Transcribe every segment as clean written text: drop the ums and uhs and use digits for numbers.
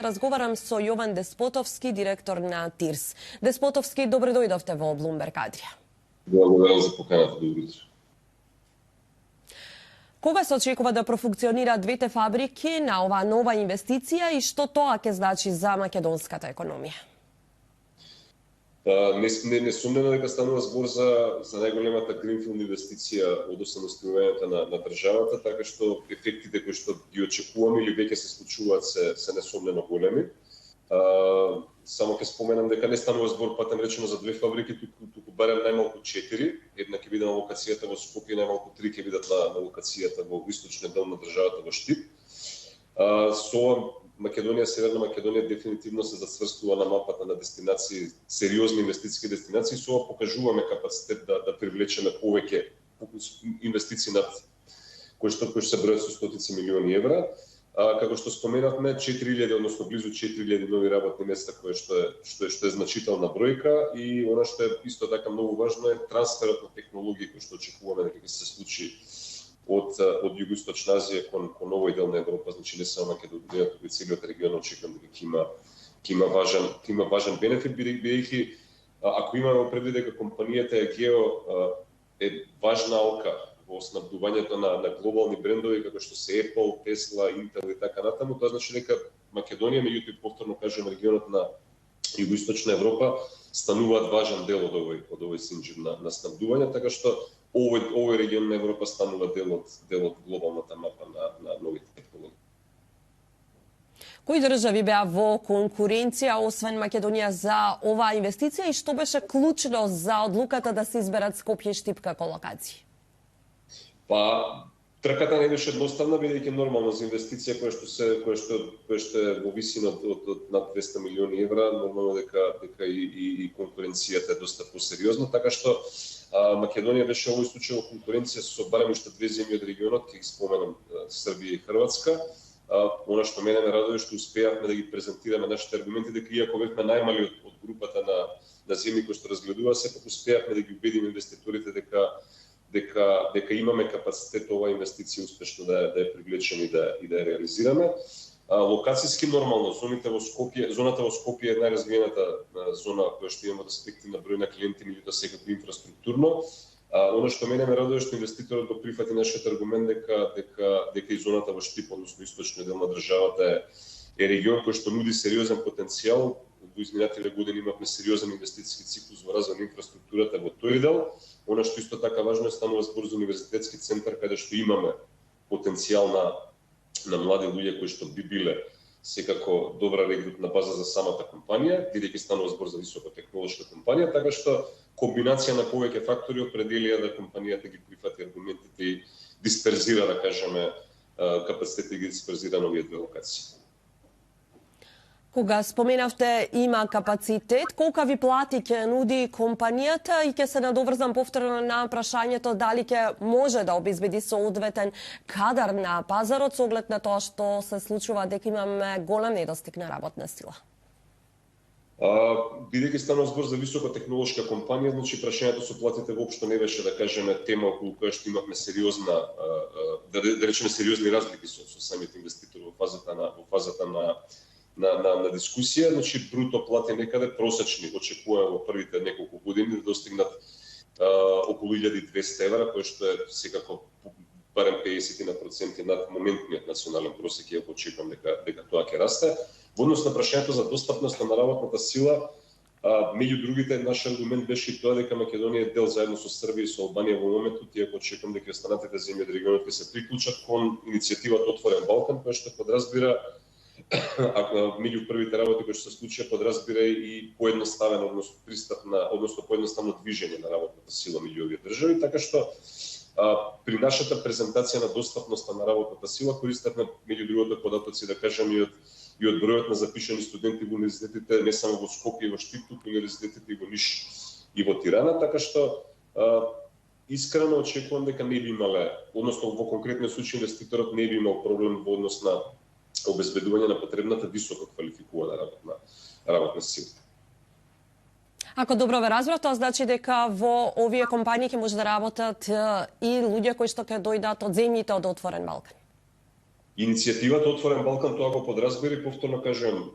разговарам со Јован Деспотовски, директор на ТИРС. Деспотовски, добре дојдовте во Блумберг Адрија. Благодарам за поканата, добро утро. Кога се очекува да профункционираат двете фабрики на оваа нова инвестиција и што тоа ќе значи за македонската економија? Несумнено дека станува збор за најголемата гринфилд инвестиција од самостојувањето на државата, така што ефектите кои што ги очекуваме или веќе се случуваат се несумнено големи. Само ќе споменам дека не станува збор патем речено за две фабрики, туку барем најмалку 4. Една ќе биде на локацијата во Скопје, најмалку 3 ќе бидат на локацијата во источниот дел на државата во Штип. Со Македонија, Северна Македонија дефинитивно се зацврстува на мапата на дестинации, сериозни инвестициски дестинации, со ова покажуваме капацитет да привлечеме повеќе инвестиции над кои што се бројат со стотици милиони евра. Како што споменавме, 4000, односно близу 4000 нови работни места, кое што е значителна бројка, и она што е исто така многу важно е трансферот на технологии кој што очекуваме дека ќе се случи од Југоисточна Азија кон овој дел на Европа, значи не само Македонија, туку и целиот регион очекувам дека ќе има важен бенефит, бидејќи ако имаме предвид дека компанијата Егео е важна алка во снабдувањето на глобални брендови како што се Apple, Tesla, Intel и така натаму, тоа значи дека Македонија, меѓутоа повторно кажем, регионот на Југоисточна Европа стануваат важен дел од овој синџир на снабдување, така што овој регион на Европа станува дел од глобалната мапа на новите технологии. Кои држави беа во конкуренција освен Македонија за оваа инвестиција и што беше клучно за одлуката да се изберат Скопје и Штип како локации? Трката не беше едноставна, бидејќи нормално за инвестиција која што е во висина од над 200 милиони евра, нормално дека и конкуренцијата е доста посериозна, така што Македонија беше овој случај во конкуренција со барем уште две земји од регионот, ќе ги споменам Србија и Хрватска. Она што мене ме радува што успеавме да ги презентираме нашите аргументи, дека иако бевме најмали од групата на земји кои што разгледува, сепак успеавме да ги убедиме инвеститорите дека имаме капацитет оваа инвестиција успешно да ја привлечеме и да ја реализираме. Локацијски нормално, зоната во Скопје е најразвиената зона која што имаме од аспекти на број на клиенти, меѓутоа секако инфраструктурно. Оно што мене ме радува што инвеститорот го прифати нашиот аргумент дека и зоната во Штип, односно источниот дел на државата е регион кој што нуди сериозен потенцијал. Во изминатите години имавме сериозен инвестициски циклус во развој на инфраструктурата во тој дел. Она што исто така важно е, станува збор за универзитетски центар каде што имаме потенцијал на млади луѓе кои што би биле секако добра регрутна база за самата компанија, бидејќи станува збор за високотехнолошка компанија, така што комбинација на повеќе фактори определија да компанијата ги прифати аргументите и дисперзира, да кажеме, капацитет и ги дисперзира на овие две локации. Кога споменавте има капацитет, колка ви плати ќе нуди компанијата и ќе се надоврзам повторно на прашањето дали ќе може да обезбеди соодветен кадар на пазарот со оглед на тоа што се случува дека имаме голем недостиг на работна сила? Бидејќи станува збор за високотехнолошка компанија, значи прашањето со платите воопшто не беше, да кажеме, тема околу која што имавме сериозна, да речеме сериозни разлики со самите инвеститори во фазата на дискусија. Значи бруто плати некаде просечни очекуваме во првите неколку години да достигнат околу 1200 евра, кој што е секако барем 50% над моментниот национален просек, иако очекувам дека тоа ќе расте. Во однос на прашањето за достапноста на работната сила, меѓу другите, наш аргумент беше и тоа дека Македонија е дел заедно со Србија и со Албанија во моментот, иако очекувам дека останатите земји од регионот ќе се приклучат кон иницијативата Отворен Балкан, која што подразбира, ако меѓу првите работи кои што се случија, подразбира и поедноставен односно поедноставно движење на работната сила меѓу овие држави, така што при нашата презентација на достапноста на работната сила користевме меѓу другото податоци, да кажем, и од бројот на запишани студенти во универзитетите не само во Скопје и во Штип, туку и универзитетите и во Ниш и во Тирана, така што искрено очекувам дека не би имале, односно во конкретниот случај инвеститорот не би имал проблем во однос на обезбедување на потребната високо квалификувана работна сила. Ако добро ве разбрав, тоа значи дека во овие компанији ќе може да работат и луѓе кои што ќе дојдат од земјите од Отворен Балкан. Иницијативата Отворен Балкан тоа го подразбери, повторно кажам,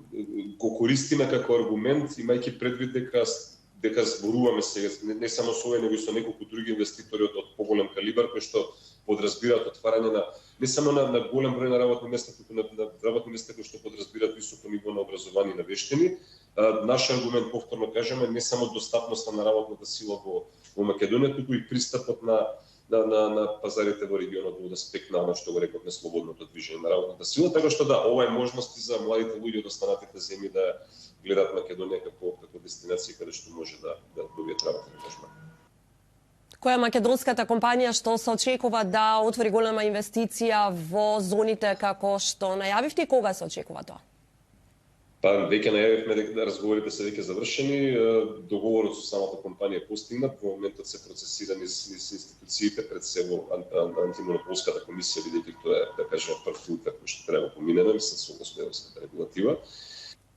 го користиме како аргумент, имајќи предвид дека зборуваме сега не само со овој, него и со неколку други инвеститори од поголем калибар кои што подразбираат отварање на не само на голем број на работни места, туку на работни места кои што подразбираат високо ниво на образование и на вештини. Наш аргумент, повторно кажаме, не само достапноста на работната сила во Македонија, туку и пристапот на пазарите во регионот во аспект на што го рековме слободното движење на работната сила, така што да, ова е можност за младите луѓе од останатите земји да гледаат Македонија како дестинација каде што може да добијат работен ангажман. Која е македонската компанија што се очекува да отвори голема инвестиција во зоните како што најавивте и кога се очекува тоа? Па веќе најавивме дека разговорите се веќе завршени, договорот со самата компанија е постигнат, во моментот се процесира низ институциите пред се во антимонополската комисија, бидејќи тоа е, да кажем, прв филтер кој што треба да поминеме, мислам согласно европската регулатива.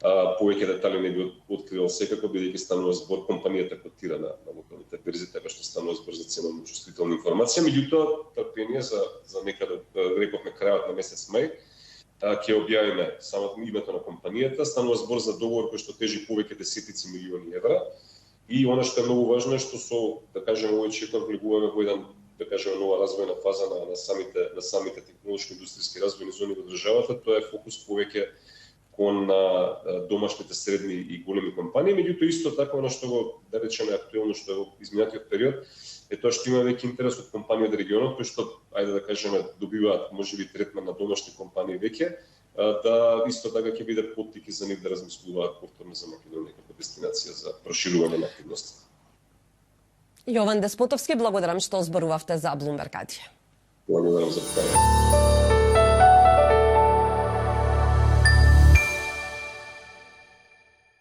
Повеќе детали не би откривал секако, бидејќи станува збор, компанијата котира на локалните берзи, така што станува збор за ценовно чувствителна информација. Меѓутоа, трпение за некаде, рековме, крајот на месец мај, ќе објавиме само името на компанијата, станува збор за договор кој што тежи повеќе десетици милиони евра. И она што е многу важно е што со, да кажеме, овој чекор влегуваме во еден, да кажеме, нова развојна фаза на самите технолошко-индустријски развојни зони во државата. Тоа е фокус повеќе кон домашните, средни и големи компании. Меѓутоа исто така она што го, да речеме, актуелно што е во изминатиот период е тоа што има веќе интерес од компании од регионот кои што, ајде да кажеме, добиваат можеби третман на домашни компании веќе, да исто така ќе биде поттик за нив да размислуваат повторно за Македонија како дестинација за проширување на активностите. Јован Деспотовски, благодарам што зборувавте за Bloomberg Адија. Благодарам за поканата.